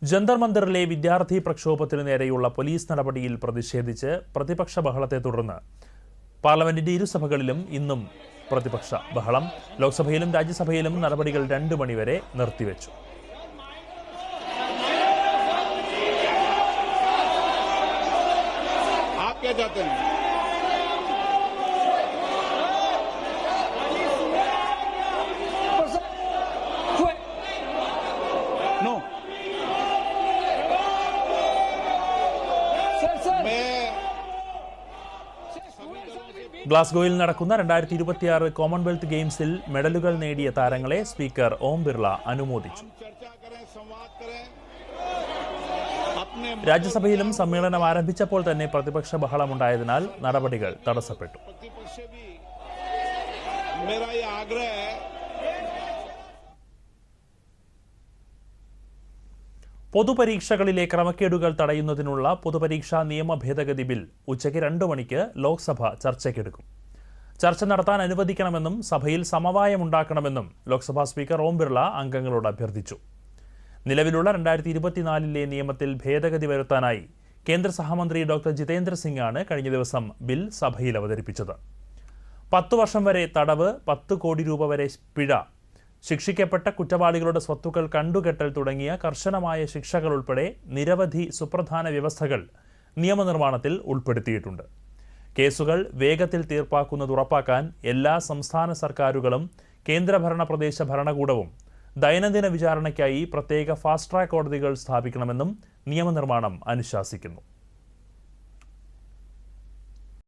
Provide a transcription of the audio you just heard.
ജന്തർ മന്ദിറിലെ വിദ്യാർത്ഥി പ്രക്ഷോഭത്തിനു നേരെയുള്ള പോലീസ് നടപടിയിൽ പ്രതിഷേധിച്ച് പ്രതിപക്ഷ ബഹളത്തെ തുടർന്ന് പാർലമെന്റിന്റെ ഇരുസഭകളിലും ഇന്നും പ്രതിപക്ഷ ബഹളം. ലോക്സഭയിലും രാജ്യസഭയിലും നടപടികൾ 2 മണിവരെ നിർത്തിവെച്ചു. ഗ്ലാസ്ഗോയിൽ നടക്കുന്ന 2026 കോമൺവെൽത്ത് ഗെയിംസിൽ മെഡലുകൾ നേടിയ താരങ്ങളെ സ്പീക്കർ ഓം ബിർള അനുമോദിച്ചു. രാജ്യസഭയിലും സമ്മേളനം ആരംഭിച്ചപ്പോൾ തന്നെ പ്രതിപക്ഷ ബഹളമുണ്ടായതിനാൽ നടപടികൾ തടസ്സപ്പെട്ടു. പൊതുപരീക്ഷകളിലെ ക്രമക്കേടുകൾ തടയുന്നതിനുള്ള പൊതുപരീക്ഷാ നിയമ ഭേദഗതി ബിൽ ഉച്ചയ്ക്ക് 2 മണിക്ക് ലോക്സഭ ചർച്ചയ്ക്കെടുക്കും. ചർച്ച നടത്താൻ അനുവദിക്കണമെന്നും സഭയിൽ സമവായമുണ്ടാക്കണമെന്നും ലോക്സഭാ സ്പീക്കർ ഓം ബിർള അംഗങ്ങളോട് അഭ്യർത്ഥിച്ചു. നിലവിലുള്ള 2024 നിയമത്തിൽ ഭേദഗതി വരുത്താനായി കേന്ദ്ര സഹമന്ത്രി ഡോക്ടർ ജിതേന്ദ്ര സിംഗ് ആണ് കഴിഞ്ഞ ദിവസം ബിൽ സഭയിൽ അവതരിപ്പിച്ചത്. 10 വർഷം വരെ തടവ്, 10 കോടി രൂപ വരെ പിഴ, ശിക്ഷിക്കപ്പെട്ട കുറ്റവാളികളുടെ സ്വത്തുക്കൾ കണ്ടുകെട്ടൽ തുടങ്ങിയ കർശനമായ ശിക്ഷകൾ ഉൾപ്പെടെ നിരവധി സുപ്രധാന വ്യവസ്ഥകൾ നിയമനിർമ്മാണത്തിൽ ഉൾപ്പെടുത്തിയിട്ടുണ്ട്. കേസുകൾ വേഗത്തിൽ തീർപ്പാക്കുന്നത് ഉറപ്പാക്കാൻ എല്ലാ സംസ്ഥാന സർക്കാരുകളും കേന്ദ്രഭരണ പ്രദേശ ഭരണകൂടവും ദൈനംദിന വിചാരണയ്ക്കായി പ്രത്യേക ഫാസ്റ്റ് ട്രാക്ക് കോടതികൾ സ്ഥാപിക്കണമെന്നും നിയമനിർമ്മാണം അനുശാസിക്കുന്നു.